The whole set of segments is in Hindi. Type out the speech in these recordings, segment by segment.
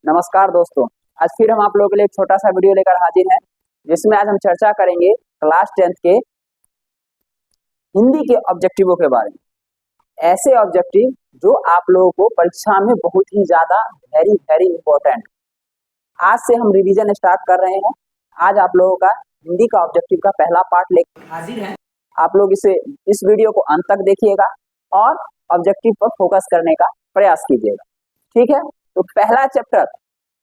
नमस्कार दोस्तों, आज फिर हम आप लोगों के लिए एक छोटा सा वीडियो लेकर हाजिर हैं, जिसमें आज हम चर्चा करेंगे क्लास 10th के हिंदी के ऑब्जेक्टिवों के बारे में। ऐसे ऑब्जेक्टिव जो आप लोगों को परीक्षा में बहुत ही ज्यादा वेरी वेरी इंपॉर्टेंट। आज से हम रिवीजन स्टार्ट कर रहे हैं। आज आप लोगों का हिंदी का ऑब्जेक्टिव का पहला पार्ट लेकर हाजिर है। आप लोग इस वीडियो को अंत तक देखिएगा और ऑब्जेक्टिव पर फोकस करने का प्रयास कीजिएगा, ठीक है। तो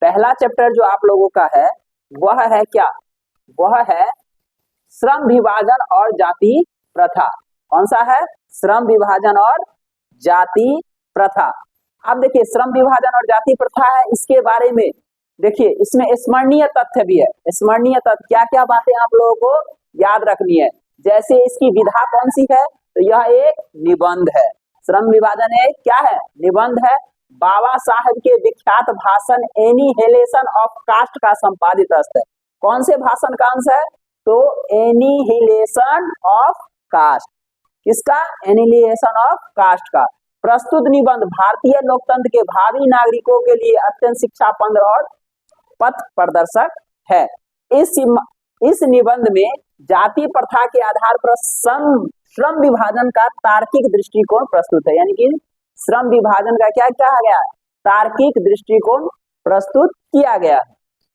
पहला चैप्टर जो आप लोगों का है वह है क्या? वह है श्रम विभाजन और जाति प्रथा। कौन सा है? श्रम विभाजन और जाति प्रथा। अब देखिए, श्रम विभाजन और जाति प्रथा है, इसके बारे में देखिए, इसमें स्मरणीय तथ्य भी है। स्मरणीय तथ्य क्या क्या बातें आप लोगों को याद रखनी है। जैसे इसकी विधा कौन सी है? तो यह एक निबंध है। श्रम विभाजन एक क्या है? निबंध है। बाबा साहब के विख्यात भाषण एनिहिलेशन ऑफ कास्ट का संपादित अर्थ है। कौन से भाषण का अंश है? तो एनिहिलेशन ऑफ कास्ट। किसका? एनिहिलेशन ऑफ कास्ट का। प्रस्तुत निबंध भारतीय लोकतंत्र के भावी नागरिकों के लिए अत्यंत शिक्षाप्रद और पथ प्रदर्शक है। इस निबंध में जाति प्रथा के आधार पर श्रम विभाजन का तार्किक दृष्टिकोण प्रस्तुत है। यानी कि श्रम विभाजन का क्या कहा गया? तार्किक दृष्टिकोण प्रस्तुत किया गया है,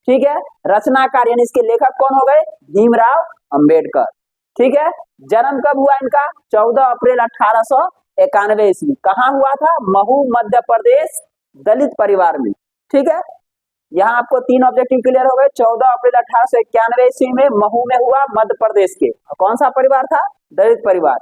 ठीक है। रचनाकार यानी इसके लेखक कौन हो गए? भीमराव अंबेडकर, ठीक है। जन्म कब हुआ इनका? 14 अप्रैल 1891 ईस्वी। कहाँ हुआ था? महू मध्य प्रदेश दलित परिवार में, ठीक है। यहाँ आपको 3 ऑब्जेक्टिव क्लियर हो गए। 14 अप्रैल 1891 ईस्वी में महू में हुआ, मध्य प्रदेश के। कौन सा परिवार था? दलित परिवार।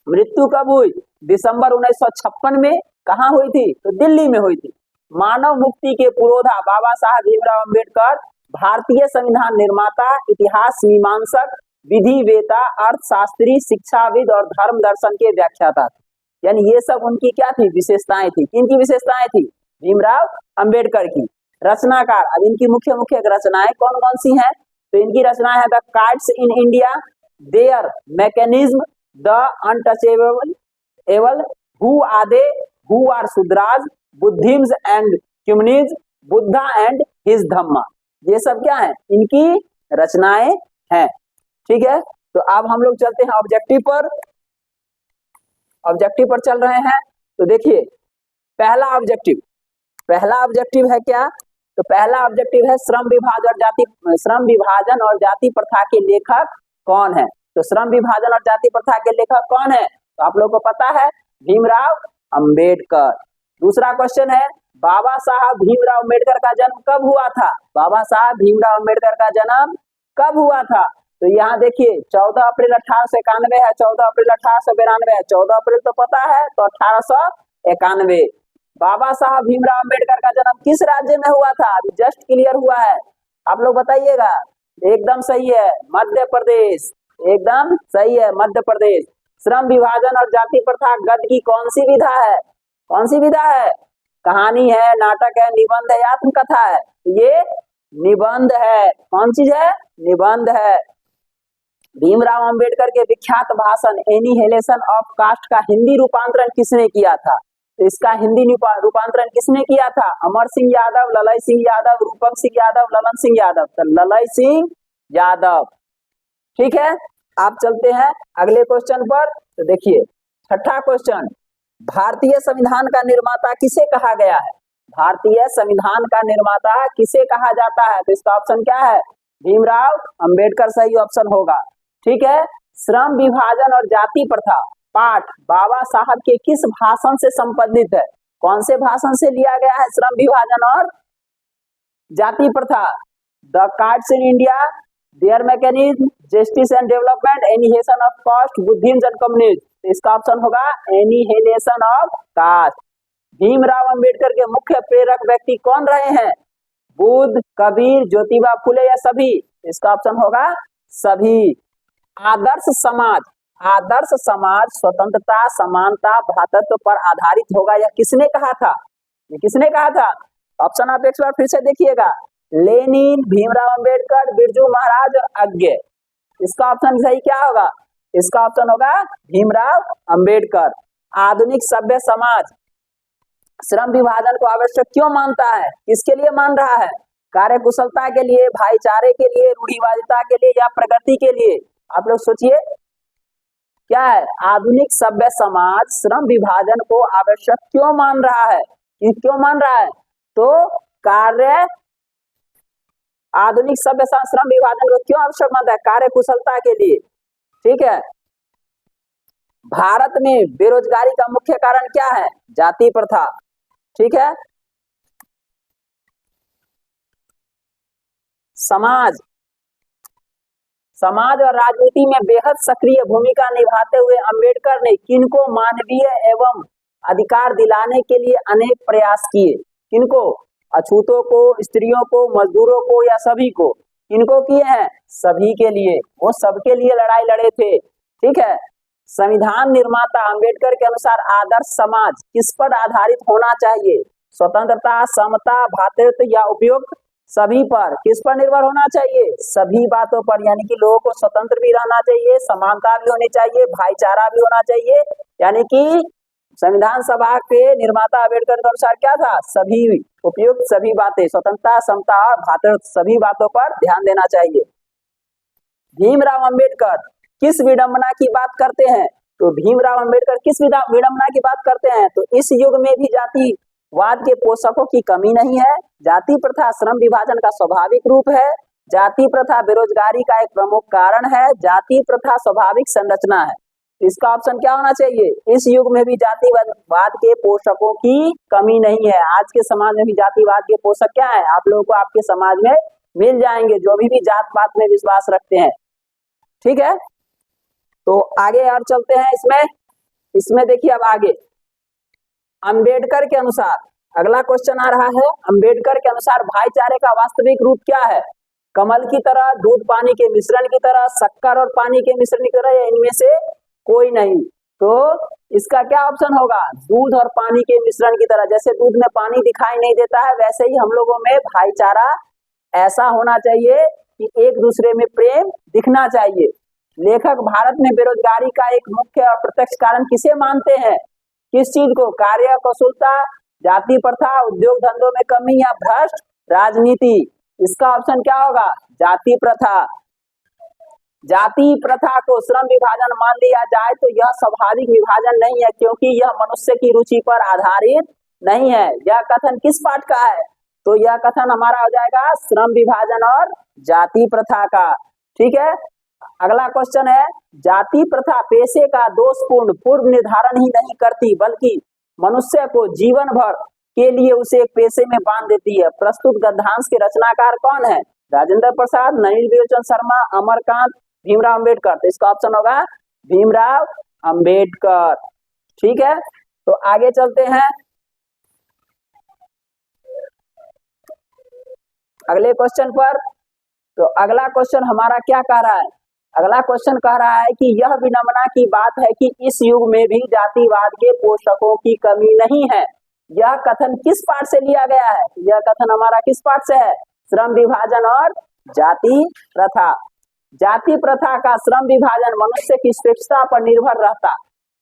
मृत्यु कब हुई? दिसंबर 1956 में। कहाँ हुई थी? तो दिल्ली में हुई थी। मानव मुक्ति के पुरोधा बाबा साहब भीमराव अंबेडकर भारतीय संविधान निर्माता, इतिहास मीमांसक, विधिवेता, अर्थशास्त्री, शिक्षाविद और धर्म दर्शन के व्याख्याता थे। यानी ये सब उनकी क्या थी? विशेषताएं थी। किनकी विशेषताएं थी? भीमराव अंबेडकर की। रचनाकार, अब इनकी मुख्य रचनाएं कौन कौन सी हैं? तो इनकी रचनाएं है the kites in India, their mechanism, the untouchable, who are they, who are Shudras, Buddhism and communism, Buddha and his Dhamma. ये सब क्या है? इनकी रचनाएं हैं, ठीक है। तो अब हम लोग चलते हैं ऑब्जेक्टिव पर चल रहे हैं। तो देखिए, पहला ऑब्जेक्टिव है क्या? तो पहला ऑब्जेक्टिव है श्रम विभाजन और जाति प्रथा के लेखक कौन है? तो श्रम विभाजन और जाति प्रथा के लेखक कौन है? तो आप लोगों को पता है, भीमराव अंबेडकर। दूसरा क्वेश्चन है, बाबा साहब भीमराव अंबेडकर का जन्म कब हुआ था? बाबा साहब भीमराव अंबेडकर का जन्म कब हुआ था? तो यहाँ देखिए, 14 अप्रैल 1891 है, 14 अप्रैल 1892 है। 14 अप्रैल तो पता है, तो 1891। बाबा साहब भीमराव अंबेडकर का जन्म किस राज्य में हुआ था? अभी जस्ट क्लियर हुआ है, आप लोग बताइएगा। एकदम सही है, मध्य प्रदेश। एकदम सही है, मध्य प्रदेश। श्रम विभाजन और जाति प्रथा गद्य की कौन सी विधा है? कौन सी विधा है? कहानी है, नाटक है, निबंध है, आत्मकथा है? ये निबंध है। कौन चीज है? निबंध है। भीमराव अंबेडकर के विख्यात भाषण एनिहिलेशन ऑफ कास्ट का हिंदी रूपांतरण किसने किया था? तो इसका हिंदी रूपांतरण किसने किया था? अमर सिंह यादव, ललय सिंह यादव, रूपम सिंह यादव, ललन सिंह यादव। तो ललय सिंह यादव, ठीक है। आप चलते हैं अगले क्वेश्चन पर। तो देखिए, छठा क्वेश्चन, भारतीय संविधान का निर्माता किसे कहा गया है? भारतीय संविधान का निर्माता किसे कहा जाता है? तो इसका ऑप्शन क्या है? भीमराव अंबेडकर सही ऑप्शन होगा, ठीक है। श्रम विभाजन और जाति प्रथा पाठ बाबा साहब के किस भाषण से संबंधित है? कौन से भाषण से लिया गया है श्रम विभाजन और जाति प्रथा? The kites in India, their mechanism, justice and development, annihilation of caste, Buddhism and communism. इसका ऑप्शन होगा annihilation of caste. Bhimrao Ambedkar के मुख्य प्रेरक व्यक्ति कौन रहे हैं? बुद्ध, कबीर, ज्योतिबा फुले या सभी? इसका ऑप्शन होगा सभी। आदर्श समाज स्वतंत्रता, समानता, भ्रातृत्व पर आधारित होगा, यह किसने कहा था? ये किसने कहा था? ऑप्शन आप एक बार फिर से देखिएगा, लेनिन, भीमराव अंबेडकर, बिरजू महाराज, अज्ञे। इसका ऑप्शन सही क्या होगा? इसका ऑप्शन होगा भीमराव अंबेडकर। आधुनिक सभ्य समाज श्रम विभाजन को आवश्यक क्यों मानता है, किसके लिए मान रहा है? कार्य कुशलता के लिए, भाईचारे के लिए, रूढ़िवादिता के लिए या प्रगति के लिए? आप लोग सोचिए क्या है? आधुनिक सभ्य समाज श्रम विभाजन को आवश्यक क्यों मान रहा है? क्यों मान रहा है? तो कार्य आधुनिक सभ्य श्रम विभाजन को क्यों आवश्यक मानता है? कार्य कुशलता के लिए। ठीक है। भारत में बेरोजगारी का मुख्य कारण क्या है? जाति प्रथा। ठीक है। समाज और राजनीति में बेहद सक्रिय भूमिका निभाते हुए अंबेडकर ने किनको मानवीय एवं अधिकार दिलाने के लिए अनेक प्रयास किए? किनको? अछूतों को, स्त्रियों को, मजदूरों को या सभी को? किनको किए हैं? सभी के लिए। वो सबके लिए लड़ाई लड़े थे। ठीक है। संविधान निर्माता अंबेडकर के अनुसार आदर्श समाज किस पर आधारित होना चाहिए? स्वतंत्रता, समता, भ्रातृत्व या उपयुक्त? सभी पर। किस पर निर्भर होना चाहिए? सभी बातों पर। यानी कि लोगों को स्वतंत्र भी रहना चाहिए, समानता भी होनी चाहिए, भाईचारा भी होना चाहिए। यानी कि संविधान सभा के निर्माता अंबेडकर के अनुसार क्या था? सभी उपयुक्त सभी बातें, स्वतंत्रता, समता और भ्रातृत्व, सभी बातों पर ध्यान देना चाहिए। भीमराव अंबेडकर किस विडंबना की बात करते हैं? तो भीमराव अंबेडकर किस विडंबना की बात करते हैं? तो इस युग में भी जातिवाद के पोषकों की कमी नहीं है। जाति प्रथा श्रम विभाजन का स्वाभाविक रूप है। जाति प्रथा बेरोजगारी का एक प्रमुख कारण है। जाति प्रथा स्वाभाविक संरचना है। इसका ऑप्शन क्या होना चाहिए? इस युग में भी जातिवाद के पोषकों की कमी नहीं है। आज के समाज में भी जातिवाद के पोषक क्या है? आप लोगों को आपके समाज में मिल जाएंगे, जो भी जात पात में विश्वास रखते हैं। ठीक है। तो आगे और चलते हैं इसमें देखिए अब आगे अंबेडकर के अनुसार अगला क्वेश्चन आ रहा है। अंबेडकर के अनुसार भाईचारे का वास्तविक रूप क्या है? कमल की तरह, दूध पानी के मिश्रण की तरह, शक्कर और पानी के मिश्रण की तरह, या इनमें से कोई नहीं? तो इसका क्या ऑप्शन होगा? दूध और पानी के मिश्रण की तरह। जैसे दूध में पानी दिखाई नहीं देता है, वैसे ही हम लोगों में भाईचारा ऐसा होना चाहिए कि एक दूसरे में प्रेम दिखना चाहिए। लेखक भारत में बेरोजगारी का एक मुख्य और प्रत्यक्ष कारण किसे मानते हैं? किस चीज को? कार्य कुशलता, जाति प्रथा, उद्योग धंधों में कमी या भ्रष्ट राजनीति? इसका ऑप्शन क्या होगा? जाति प्रथा। जाति प्रथा को श्रम विभाजन मान लिया जाए तो यह स्वाभाविक विभाजन नहीं है, क्योंकि यह मनुष्य की रुचि पर आधारित नहीं है। यह कथन किस पाठ का है? तो यह कथन हमारा हो जाएगा श्रम विभाजन और जाति प्रथा का। ठीक है। अगला क्वेश्चन है, जाति प्रथा पेशे का दोषपूर्ण पूर्व निर्धारण ही नहीं करती, बल्कि मनुष्य को जीवन भर के लिए उसे एक पेशे में बांध देती है। प्रस्तुत गद्यांश के रचनाकार कौन है? राजेंद्र प्रसाद, नलिनी विलोचन शर्मा, अमरकांत, भीमराव अंबेडकर। तो इसका ऑप्शन होगा भीमराव अंबेडकर। ठीक है। तो आगे चलते हैं अगले क्वेश्चन पर। तो अगला क्वेश्चन हमारा क्या कह रहा है? अगला क्वेश्चन कह रहा है कि यह विडंबना की बात है कि इस युग में भी जातिवाद के पोषकों की कमी नहीं है। यह कथन किस पाठ से लिया गया है? यह कथन हमारा किस पाठ से है? श्रम विभाजन और जाति प्रथा। जाति प्रथा का श्रम विभाजन मनुष्य की स्वेच्छा पर निर्भर रहता।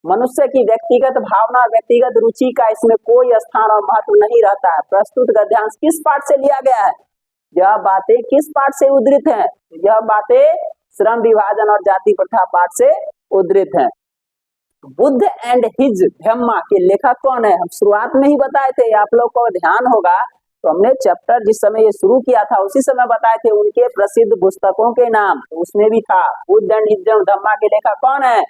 मनुष्य की व्यक्तिगत भावना, व्यक्तिगत रुचि का इसमें कोई स्थान और महत्व नहीं रहता है। प्रस्तुत गद्यांश किस पाठ से लिया गया है? यह बातें किस पाठ से उद्धृत हैं? यह बातें श्रम विभाजन और जाति प्रथा पाठ से उद्धृत हैं। बुद्ध एंड हिज धम्मा के लेखक कौन है? हम शुरुआत में ही बताए थे, आप लोग को ध्यान होगा तो हमने चैप्टर जिस समय ये शुरू किया था उसी समय बताए थे उनके प्रसिद्ध पुस्तकों के नाम। तो उसमें भी था बुद्ध एंड हिज धम्मा के लेखक कौन है?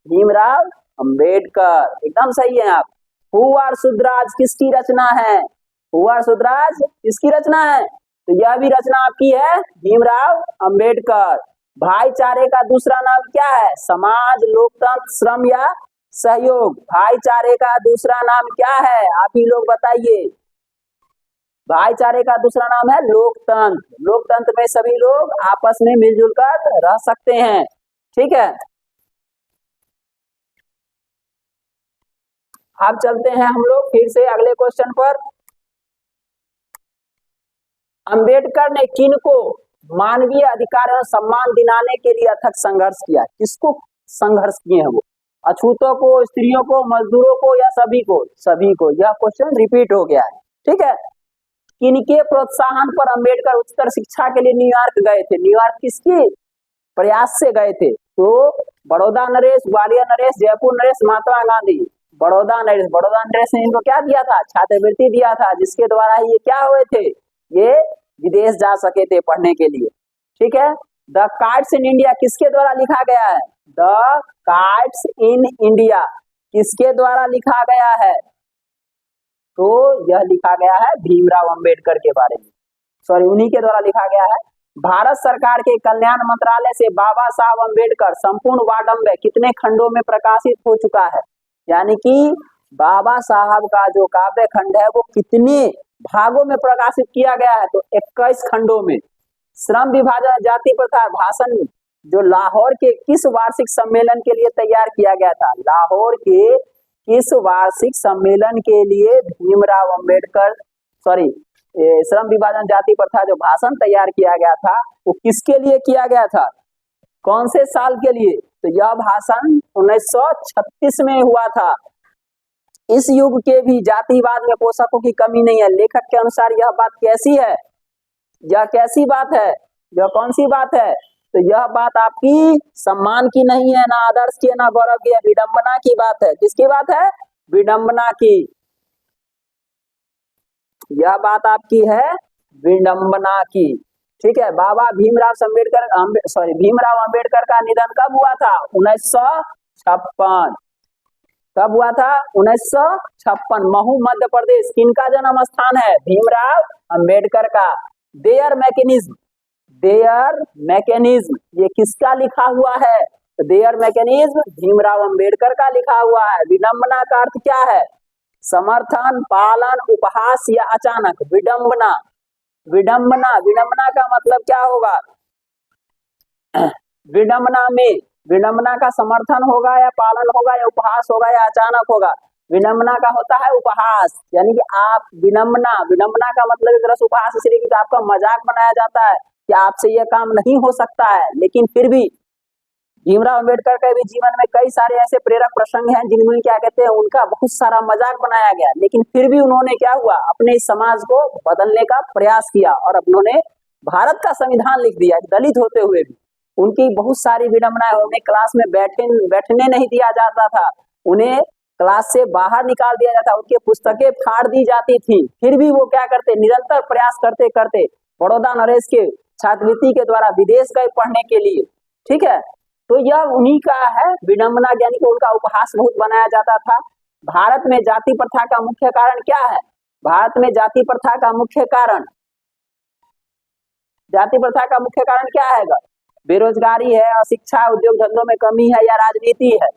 भीमराव अंबेडकर। एकदम सही है आप। हु आर शुद्राज किसकी रचना है? हु आर शुद्राज किसकी रचना है? तो यह भी रचना आपकी है, भीमराव अंबेडकर। भाईचारे का दूसरा नाम क्या है? समाज, लोकतंत्र, श्रम या सहयोग? भाईचारे का दूसरा नाम क्या है? आप ही लोग बताइए। भाईचारे का दूसरा नाम है लोकतंत्र। लोकतंत्र में सभी लोग आपस में मिलजुल कर रह सकते हैं। ठीक है। अब चलते हैं हम लोग फिर से अगले क्वेश्चन पर। अंबेडकर ने किनको मानवीय अधिकार और सम्मान दिलाने के लिए अथक संघर्ष किया? किसको संघर्ष किए हैं वो? अछूतों को, स्त्रियों को, मजदूरों को या सभी को? सभी को। यह क्वेश्चन रिपीट हो गया है। ठीक है। किनके प्रोत्साहन पर अंबेडकर उच्चतर शिक्षा के लिए न्यूयॉर्क गए थे? न्यूयॉर्क किसके प्रयास से गए थे? तो बड़ौदा नरेश, ग्वालियर नरेश, जयपुर नरेश, महात्मा गांधी। बड़ौदा नरेश ने इनको क्या दिया था? छात्रवृत्ति दिया था, जिसके द्वारा ये क्या हुए थे? ये विदेश जा सके थे पढ़ने के लिए। ठीक है। द कार्ड्स इन इंडिया किसके द्वारा लिखा गया है? द कार्ड्स इन इंडिया किसके द्वारा लिखा गया है? तो यह लिखा गया है भीमराव अंबेडकर के बारे में, सॉरी उन्हीं के द्वारा लिखा गया है। भारत सरकार के कल्याण मंत्रालय से बाबा साहब अंबेडकर संपूर्ण वाडम्बे कितने खंडों में प्रकाशित हो चुका है? यानी कि बाबा साहब का जो काव्य खंड है वो कितने भागों में प्रकाशित किया गया है? तो 21 खंडों में। श्रम विभाजन, जाति प्रथा भाषण जो लाहौर के किस वार्षिक सम्मेलन के लिए तैयार किया गया था? लाहौर के किस वार्षिक सम्मेलन के लिए भीमराव अंबेडकर श्रम विभाजन जाति प्रथा जो भाषण तैयार किया गया था वो किसके लिए किया गया था? कौन से साल के लिए? तो यह भाषण 1936 में हुआ था। इस युग के भी जातिवाद में पोषकों की कमी नहीं है। लेखक के अनुसार यह बात कैसी है? यह कैसी बात है? यह कौन सी बात है? तो यह बात आपकी सम्मान की नहीं है, ना आदर्श की है, ना गौरव की है, विडंबना की बात है। किसकी बात है? विडंबना की। यह बात आपकी है विडंबना की। ठीक है। बाबा भीमराव अंबेडकर का निधन कब हुआ था? 1956। कब हुआ था? 1956। महू मध्य प्रदेश किनका जन्म स्थान है? भीमराव अंबेडकर का। देयर मैकेनिज्म ये किसका लिखा हुआ है? तो देयर मैकेनिज्म भीमराव अंबेडकर का लिखा हुआ है। विडंबना का अर्थ क्या है? समर्थन, पालन, उपहास या अचानक। विडंबना का मतलब क्या होगा? विडंबना का समर्थन होगा या पालन होगा या उपहास होगा या अचानक होगा? विडंबना का होता है उपहास, यानी कि आप विडंबना का मतलब एक तरह से उपहास, इसलिए कि आपका मजाक बनाया जाता है कि आपसे यह काम नहीं हो सकता है। लेकिन फिर भी भीमराव अंबेडकर के भी जीवन में कई सारे ऐसे प्रेरक प्रसंग हैं जिनमें क्या कहते हैं, उनका बहुत सारा मजाक बनाया गया, लेकिन फिर भी उन्होंने क्या हुआ, अपने समाज को बदलने का प्रयास किया और अब उन्होंने भारत का संविधान लिख दिया। दलित होते हुए भी उनकी बहुत सारी विडंबनाएं, उन्हें क्लास में बैठने नहीं दिया जाता था, उन्हें क्लास से बाहर निकाल दिया जाता, उनकी पुस्तकें फाड़ दी जाती थी। फिर भी वो क्या करते, निरंतर प्रयास करते करते बड़ौदा नरेश के छात्रवृत्ति के द्वारा विदेश गए पढ़ने के लिए। ठीक है, तो यह उन्हीं का है विडंबना, यानी कि उनका उपहास बहुत बनाया जाता था। भारत में जाति प्रथा का मुख्य कारण क्या है? भारत में जाति प्रथा का मुख्य कारण क्या है? बेरोजगारी है, अशिक्षा, उद्योग धंधों में कमी है या राजनीति है?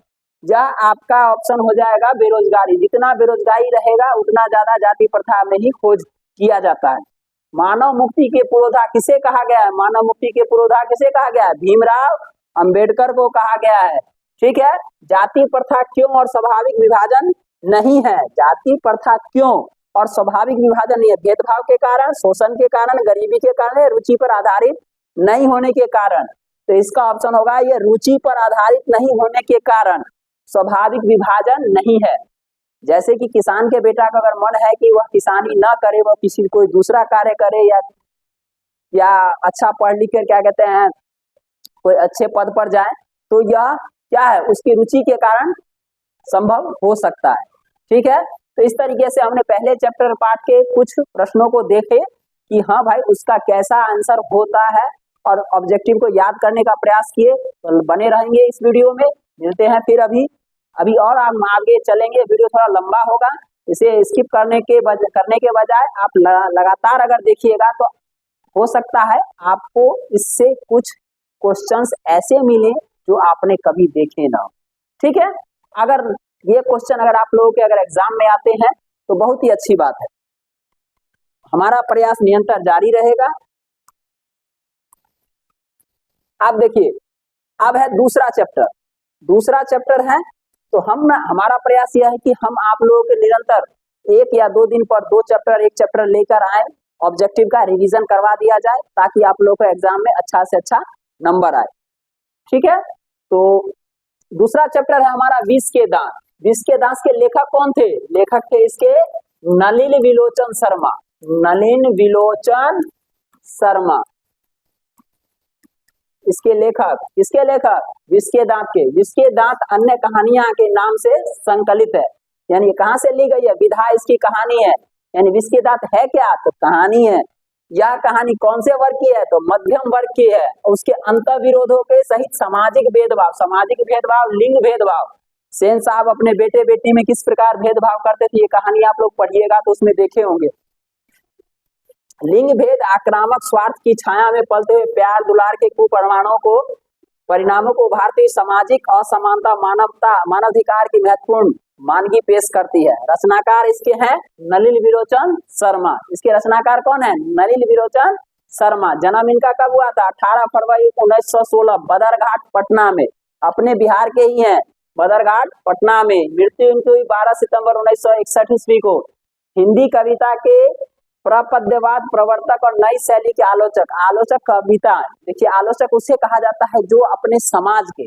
यह आपका ऑप्शन हो जाएगा बेरोजगारी। जितना बेरोजगारी रहेगा उतना ज्यादा जाति प्रथा में ही खोज किया जाता है। मानव मुक्ति के पुरोधा किसे कहा गया है? मानव मुक्ति के पुरोधा किसे कहा गया है? भीमराव अंबेडकर को कहा गया है। ठीक है, जाति प्रथा क्यों और स्वाभाविक विभाजन नहीं है? जाति प्रथा क्यों और स्वाभाविक विभाजन नहीं है? भेदभाव के कारण, शोषण के कारण, गरीबी के कारण, रुचि पर आधारित नहीं होने के कारण। तो इसका ऑप्शन होगा ये रुचि पर आधारित नहीं होने के कारण स्वाभाविक विभाजन नहीं है। जैसे कि किसान के बेटा का अगर मन है कि वह किसानी ना करे, वह किसी कोई दूसरा कार्य करे या अच्छा पढ़ लिख कर क्या कहते हैं कोई अच्छे पद पर जाए, तो यह क्या है, उसकी रुचि के कारण संभव हो सकता है। ठीक है, तो इस तरीके से हमने पहले चैप्टर पार्ट के कुछ प्रश्नों को देखे कि हाँ भाई उसका कैसा आंसर होता है और ऑब्जेक्टिव को याद करने का प्रयास किए। तो बने रहेंगे इस वीडियो में, मिलते हैं फिर अभी और हम आगे चलेंगे। वीडियो थोड़ा लंबा होगा, इसे स्किप करने के बजाय आप लगातार अगर देखिएगा तो हो सकता है आपको इससे कुछ क्वेश्चंस ऐसे मिले जो आपने कभी देखे ना। ठीक है, अगर ये क्वेश्चन अगर आप लोगों के अगर एग्जाम में आते हैं तो बहुत ही अच्छी बात है। हमारा प्रयास निरंतर जारी रहेगा। अब देखिए, अब है दूसरा चैप्टर है, तो हमारा प्रयास यह है कि हम आप लोगों के निरंतर 1 या 2 दिन पर एक चैप्टर लेकर आए, ऑब्जेक्टिव का रिवीजन करवा दिया जाए ताकि आप लोगों को एग्जाम में अच्छा से अच्छा नंबर आए। ठीक है, तो दूसरा चैप्टर है हमारा विष के दांत। विष के दांत के लेखक कौन थे? लेखक थे इसके नलिन विलोचन शर्मा। नलिन विलोचन शर्मा इसके लेखक। किसके लेखक? विष के दांत के। विष के दांत अन्य कहानियां के नाम से संकलित है, यानी कहां से ली गई है? विधा इसकी कहानी है, यानी विष के दांत है क्या? तो कहानी है। यह कहानी कौन से वर्ग की है? तो मध्यम वर्ग की है। उसके अंतर विरोधों के सहित सामाजिक भेदभाव, लिंग भेदभाव, सेन साहब अपने बेटे बेटी में किस प्रकार भेदभाव करते थे, ये कहानी आप लोग पढ़िएगा तो उसमें देखे होंगे। लिंग भेद, आक्रामक स्वार्थ की छाया में पलते हुए प्यार दुलार के परिणामों को भारतीय सामाजिक असमानता, मानवाधिकार की महत्वपूर्ण मानगी पेश करती है। रचनाकार इसके हैं नलिन विलोचन शर्मा। इसके रचनाकार कौन है? नलिन विलोचन शर्मा। जन्म इनका कब हुआ था? 18 फरवरी 1916 बदरघाट पटना में, अपने बिहार के ही हैं, बदरघाट पटना में। मृत्यु इनकी हुई 12 सितंबर 1961 ईस्वी को। हिंदी कविता के प्रपद्यवाद प्रवर्तक और नई शैली के आलोचक कविता। देखिए, आलोचक उसे कहा जाता है जो अपने समाज के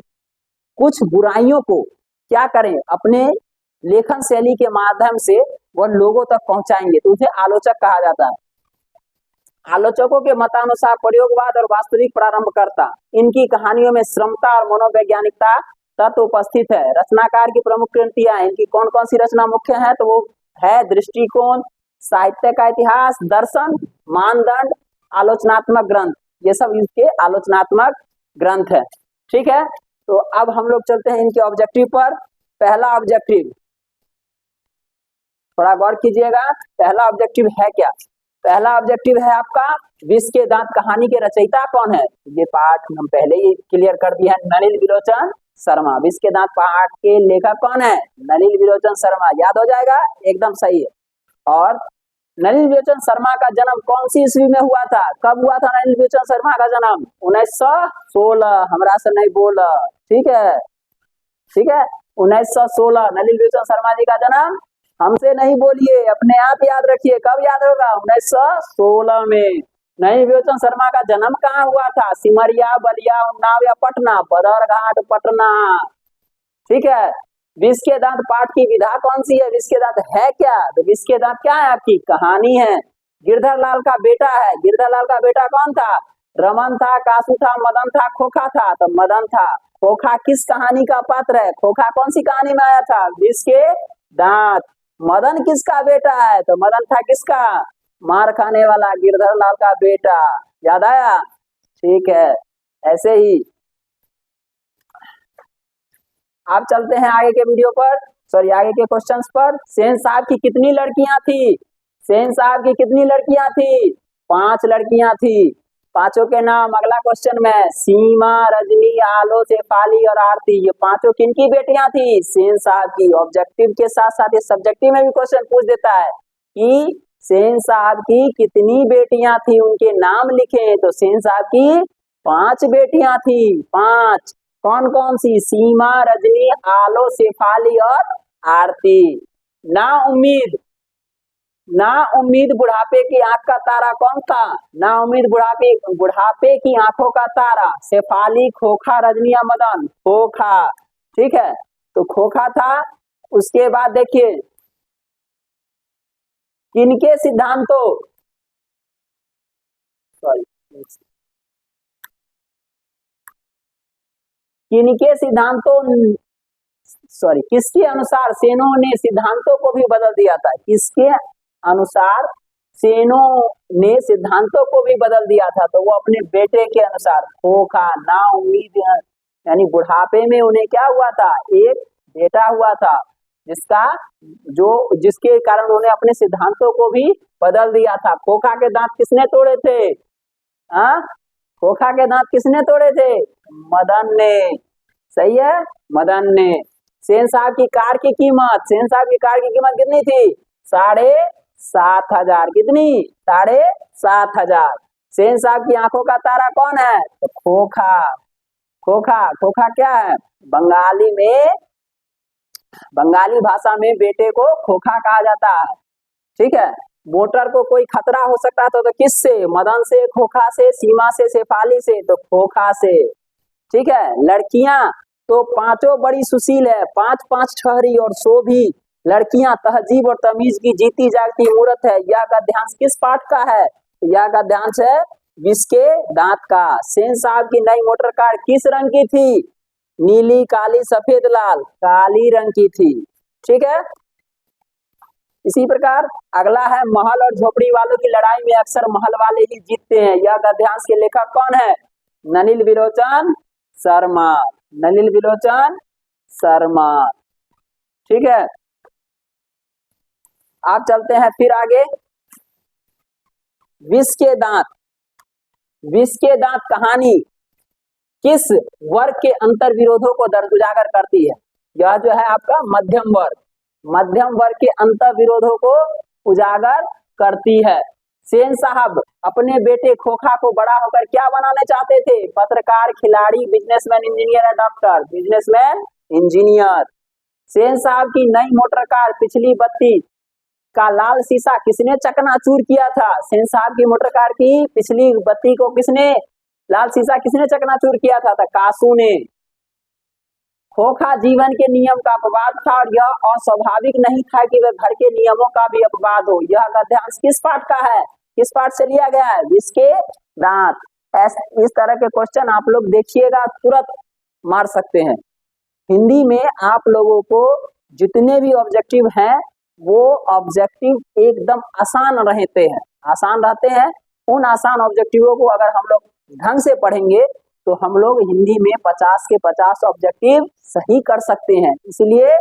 कुछ बुराइयों को क्या करें, अपने लेखन शैली के माध्यम से वह लोगों तक पहुंचाएंगे, तो उसे आलोचक कहा जाता है। आलोचकों के मतानुसार प्रयोगवाद और वास्तविक प्रारंभकर्ता, इनकी कहानियों में श्रमता और मनोवैज्ञानिकता तत्व उपस्थित है। रचनाकार की प्रमुख कृतियां, इनकी कौन कौन सी रचना मुख्य है? तो वो है दृष्टिकोण, साहित्य का इतिहास, दर्शन, मानदंड, आलोचनात्मक ग्रंथ। ये सब इनके आलोचनात्मक ग्रंथ है। ठीक है, तो अब हम लोग चलते हैं इनके ऑब्जेक्टिव पर। पहला ऑब्जेक्टिव, थोड़ा गौर कीजिएगा, पहला ऑब्जेक्टिव है क्या? पहला ऑब्जेक्टिव है आपका विष के दांत कहानी के रचयिता कौन है? ये पाठ हम पहले ही क्लियर कर दिया है, नलिन विलोचन शर्मा। विष के दांत पाठ के लेखक कौन है? नलिन विलोचन शर्मा। याद हो जाएगा, एकदम सही है। और नलिन विलोचन शर्मा का जन्म कौन सी ईस्वी में हुआ था? कब हुआ था नलिन विलोचन शर्मा का जन्म? 1916। हमरा से नहीं बोल, ठीक है, ठीक है, 1916 नलिन विलोचन शर्मा जी का जन्म। हमसे नहीं बोलिए, अपने आप याद रखिए। कब याद होगा? 1916 में। नलिन विलोचन शर्मा का जन्म कहाँ हुआ था? सिमरिया, बलिया, उन्नाव या पटना? बदरघाट पटना। ठीक है। विष के दांत पाठ की विधा कौन सी है? विष के दांत है क्या? तो विष के दांत क्या है? आपकी कहानी है। गिरधर लाल का बेटा है। गिरधर लाल का बेटा कौन था? रमन था, कासू था, मदन था, खोखा था? तो मदन था। खोखा किस कहानी का पात्र है? खोखा कौन सी कहानी में आया था? विष के दांत। मदन किसका बेटा है? तो मदन था किसका? मार खाने वाला गिरधर लाल का बेटा। याद आया? ठीक है। ऐसे ही आप चलते हैं आगे के वीडियो पर, सॉरी आगे के क्वेश्चंस पर। सेन साहब की कितनी लड़कियां थी? सेन साहब की कितनी लड़कियां थी? 5 लड़कियां थी। पांचों के नाम अगला क्वेश्चन में, सीमा, रजनी, आलो, शेफाली और आरती, ये पांचों किनकी बेटियां थी? सेन साहब की। ऑब्जेक्टिव के साथ साथ ये सब्जेक्टिव में भी क्वेश्चन पूछ देता है कि सेन साहब की कितनी बेटियां थी, उनके नाम लिखे। तो सेन साहब की 5 बेटियां थी। 5 कौन कौन सी? सीमा, रजनी, आलो, शेफाली और आरती। ना उम्मीद बुढ़ापे की आंख का तारा कौन था? ना उम्मीद बुढ़ापे की आंखों का तारा, शेफाली, खोखा, रजनी या मदन? खोखा। ठीक है, तो खोखा था। उसके बाद देखिए किनके सिद्धांतों, किसके अनुसार सेनों ने सिद्धांतों को भी बदल दिया था? किसके अनुसार सेनों ने सिद्धांतों को भी बदल दिया था? तो वो अपने बेटे के अनुसार। खोखा, ना उम्मीद, यानी बुढ़ापे में उन्हें क्या हुआ था? एक बेटा हुआ था जिसके कारण उन्होंने अपने सिद्धांतों को भी बदल दिया था। खोखा के दांत किसने तोड़े थे? खोखा के दांत किसने तोड़े थे? मदन ने। सही है, मदन ने। सेन साहब की कार की कीमत कितनी थी? 7,500। कितनी? 7,500। सेन साहब की आंखों का तारा कौन है? तो खोखा। खोखा क्या है? बंगाली भाषा में बेटे को खोखा कहा जाता है। ठीक है। मोटर को कोई खतरा हो सकता था तो किससे? मदन से, खोखा से, सीमा से, शेफाली से? तो खोखा से। ठीक है। लड़कियां तो पांचों बड़ी सुशील है, पांच पांच ठहरी और सो भी लड़कियां तहजीब और तमीज की जीती जागती मूर्त है। यह गद्यांश किस पाठ का है? यह गद्यांश है विस्के दांत का। सेन साहब की नई मोटर कार किस रंग की थी? नीली, काली, सफेद, लाल? काली रंग की थी। ठीक है। इसी प्रकार अगला है महल और झोपड़ी वालों की लड़ाई में अक्सर महल वाले ही जीतते हैं। यह गद्यांश के लेखक कौन है? नलिन विलोचन शर्मा। नलिन विलोचन शर्मा। ठीक है। आप चलते हैं फिर आगे। विष के दांत। विष के दांत कहानी किस वर्ग के अंतर विरोधों को दर्ज उजागर करती है? यह जो है आपका मध्यम वर्ग, मध्यम वर्ग के अंतर विरोधों को उजागर करती है। सेन साहब अपने बेटे खोखा को बड़ा होकर क्या बनाना चाहते थे? पत्रकार, खिलाड़ी, बिजनेसमैन, इंजीनियर या डॉक्टर? Businessman, engineer. सेन साहब की नई मोटर कार पिछली बत्ती का लाल शीशा किसने चकनाचूर किया था? सेन साहब की मोटर कार की पिछली बत्ती को किसने, लाल शीशा किसने चकनाचूर किया था? कासू ने। खोखा जीवन के नियम का अपवाद था और यह अस्वाभाविक नहीं था कि वह घर के नियमों का भी अपवाद हो। यह गद्यांश किस पाठ का है? किस पाठ से लिया गया है? विष के दांत। इस तरह के क्वेश्चन आप लोग देखिएगा, तुरंत मार सकते हैं। हिंदी में आप लोगों को जितने भी ऑब्जेक्टिव हैं वो ऑब्जेक्टिव एकदम आसान रहते हैं, आसान रहते हैं। उन आसान ऑब्जेक्टिवों को अगर हम लोग ढंग से पढ़ेंगे तो हम लोग हिंदी में 50 के 50 ऑब्जेक्टिव सही कर सकते हैं। इसलिए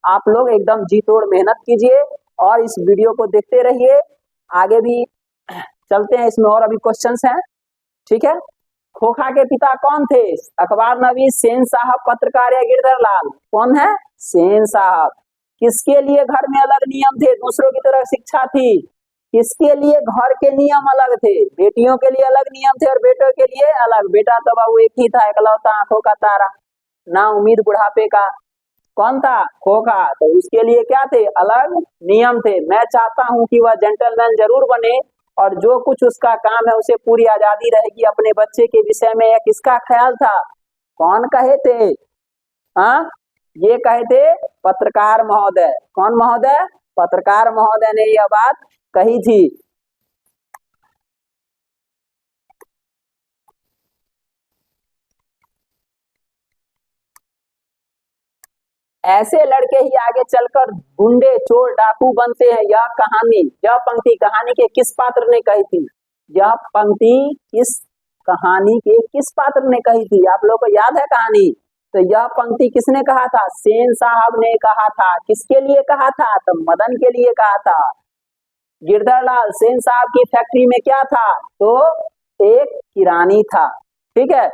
आप लोग एकदम जी तोड़ मेहनत कीजिए और इस वीडियो को देखते रहिए। आगे भी चलते हैं, इसमें और अभी क्वेश्चंस हैं। ठीक है। खोखा के पिता कौन थे? अखबार नवीस, सेन साहब, पत्रकार या गिरधर लाल? कौन है? सेन साहब। किसके लिए घर में अलग नियम थे, दूसरों की तरह शिक्षा थी? किसके लिए घर के नियम अलग थे? बेटियों के लिए अलग नियम थे और बेटों के लिए अलग। बेटा तो बाबू एक ही था, इकलौता आंखों का तारा, ना उम्मीद बुढ़ापे का। कौन था? खोखा। तो उसके लिए क्या थे? अलग नियम थे। मैं चाहता हूं कि वह जेंटलमैन जरूर बने और जो कुछ उसका काम है उसे पूरी आजादी रहेगी। अपने बच्चे के विषय में यह किसका ख्याल था? कौन कहे थे? हाँ, ये कहे थे पत्रकार महोदय। कौन महोदय? पत्रकार महोदय ने यह बात कही थी। ऐसे लड़के ही आगे चलकर गुंडे, चोर, डाकू बनते हैं। यह कहानी, यह पंक्ति कहानी के किस पात्र ने कही थी? यह पंक्ति किस कहानी के किस पात्र ने कही थी? आप लोगों को याद है कहानी? तो यह पंक्ति किसने कहा था? सेन साहब ने कहा था। किसके लिए कहा था? तो मदन के लिए कहा था। गिरधर लाल, सेन साहब की फैक्ट्री में क्या था? तो एक किरानी था। ठीक है।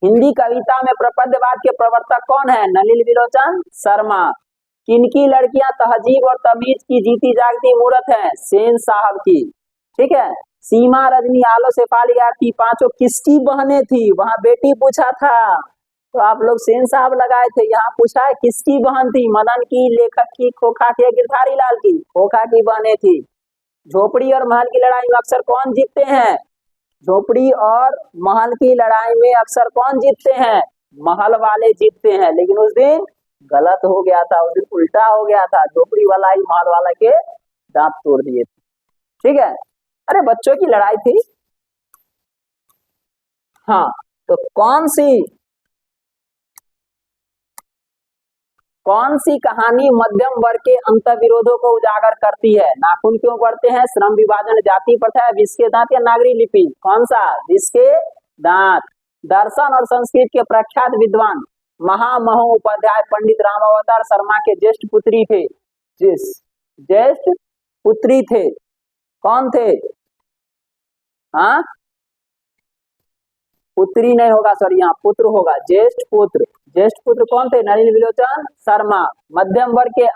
हिंदी कविता में प्रपद्यवाद के प्रवर्तक कौन है? नलिन विलोचन शर्मा। किनकी लड़कियां तहजीब और तमीज की जीती जागती मूर्त है? सेन साहब की। ठीक है। सीमा, रजनी, आलो, शेफाली, आरती पांचों किसकी बहनें थी? वहां बेटी पूछा था तो आप लोग सेन साहब लगाए थे। यहाँ पूछा है किसकी बहन थी? मदन की, लेखक की, खोखा की, गिरधारी लाल की? खोखा की बहनें थी। झोपड़ी और महल की लड़ाई में अक्सर कौन जीतते हैं? झोपड़ी और महल की लड़ाई में अक्सर कौन जीतते हैं? महल वाले जीतते हैं। लेकिन उस दिन गलत हो गया था, उस दिन उल्टा हो गया था। झोपड़ी वाला ही महल वाला के दांत तोड़ दिए थे। ठीक है। अरे बच्चों की लड़ाई थी। हाँ, तो कौन सी कहानी मध्यम वर्ग के अंतर विरोधों को उजागर करती है? नाखून क्यों बढ़ते हैं, श्रम विभाजन, जाति प्रथा, विष के दांत या नागरी लिपि? कौन सा? विष के दांत। दर्शन और संस्कृत के प्रख्यात विद्वान महामहोपाध्याय पंडित रामावतार शर्मा के ज्येष्ठ पुत्री थे। ज्येष्ठ पुत्री थे। कौन थे? हाँ, पुत्री नहीं होगा, सॉरी, यहाँ पुत्र होगा। ज्येष्ठ पुत्र। ज्येष्ठ पुत्र कौन थे? नलिन विलोचन शर्मा। मध्यम वर्ग के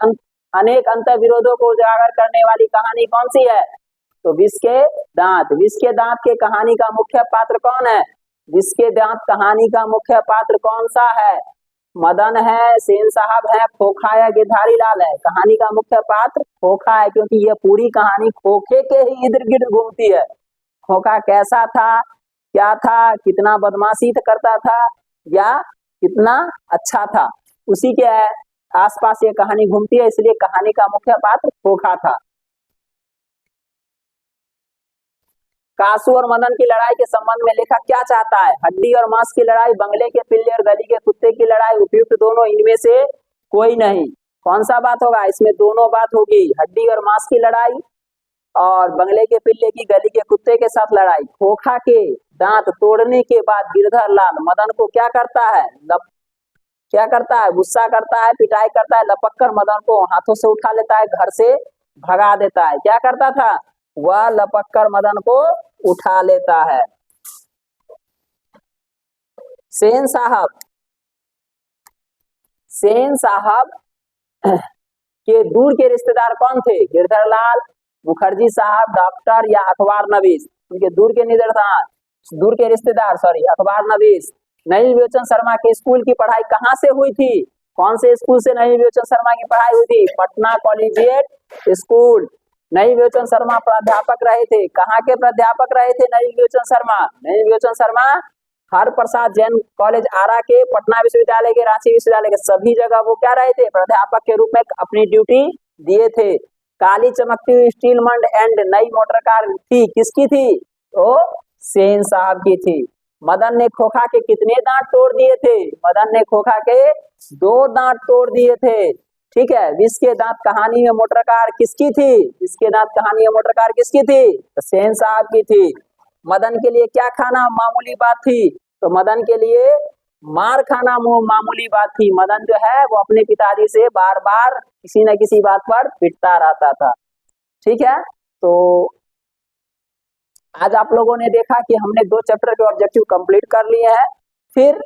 अनेक अंतर विरोधों को उजागर करने वाली कहानी कौन सी है? तो विष के दांत। विष के दांत के कहानी का मुख्य पात्र कौन है? विष के दांत कहानी का मुख्य पात्र कौन सा है? मदन है, सेन साहब है, खोखा या गिरधारी लाल है? कहानी का मुख्य पात्र खोखा है, क्योंकि ये पूरी कहानी खोखे के ही इर्द गिर्द घूमती है। खोखा कैसा था, क्या था, कितना बदमाशी करता था, या कितना अच्छा था। उसी के आसपास ये कहानी घूमती है, इसलिए कहानी का मुख्य पात्र खोखा था। कासू और मदन की लड़ाई के संबंध में लेखक क्या चाहता है? हड्डी और मांस की लड़ाई, बंगले के पिल्ले और गली के कुत्ते की लड़ाई, उपयुक्त दोनों, इनमें से कोई नहीं। कौन सा बात होगा? इसमें दोनों बात होगी, हड्डी और मांस की लड़ाई और बंगले के पिल्ले की गली के कुत्ते के साथ लड़ाई। खोखा के दांत तोड़ने के बाद गिरधर लाल मदन को क्या करता है? क्या करता है? गुस्सा करता है, पिटाई करता है, लपक कर मदन को हाथों से उठा लेता है, घर से भगा देता है। क्या करता था? वह लपक कर मदन को उठा लेता है। सेन साहब के दूर के रिश्तेदार कौन थे? गिरधर लाल, मुखर्जी साहब, डॉक्टर या अखबार नवीस? उनके दूर के रिश्तेदार अखबार नवीस। नई विलोचन शर्मा के स्कूल की पढ़ाई कहाँ से हुई थी? कौन से स्कूल से नई विलोचन शर्मा की पढ़ाई हुई थी? Patna collegiate school. नई विलोचन शर्मा प्राध्यापक रहे थे। कहाँ के प्राध्यापक रहे थे नई विलोचन शर्मा? नई विलोचन शर्मा हर प्रसाद जैन कॉलेज आरा के, पटना विश्वविद्यालय के, रांची विश्वविद्यालय के, सभी जगह वो क्या रहे थे? प्राध्यापक के रूप में अपनी ड्यूटी दिए थे। काली चमकती हुई स्टील मंड एंड नई मोटर कार थी, किसकी थी? तो सेन साहब की थी। मदन ने खोखा के कितने दांत तोड़ दिए थे? मदन ने खोखा के 2 दांत तोड़ दिए थे। ठीक है। विष के दांत कहानी में मोटर कार किसकी थी? इसके दांत कहानी में मोटर कार किसकी थी? तो सेन साहब की थी। मदन के लिए क्या खाना मामूली बात थी? तो मदन के लिए मार खाना मामूली बात थी। मदन जो है वो अपने पिताजी से बार बार किसी न किसी बात पर पिटता रहता था। ठीक है। तो आज आप लोगों ने देखा कि हमने 2 चैप्टर के ऑब्जेक्टिव कंप्लीट कर लिए हैं। फिर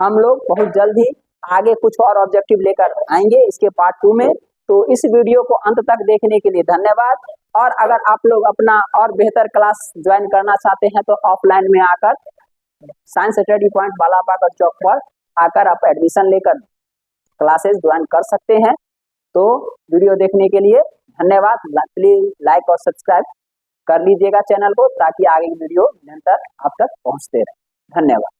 हम लोग बहुत जल्द ही आगे कुछ और ऑब्जेक्टिव लेकर आएंगे इसके पार्ट 2 में। तो इस वीडियो को अंत तक देखने के लिए धन्यवाद। और अगर आप लोग अपना और बेहतर क्लास ज्वाइन करना चाहते हैं तो ऑफलाइन में आकर साइंस स्टडी पॉइंट बालापाकर चौक पर आकर आप एडमिशन लेकर क्लासेस ज्वाइन कर सकते हैं। तो वीडियो देखने के लिए धन्यवाद। प्लीज लाइक और सब्सक्राइब कर लीजिएगा चैनल को, ताकि आगे की वीडियो निरंतर आप तक पहुंचते रहे। धन्यवाद।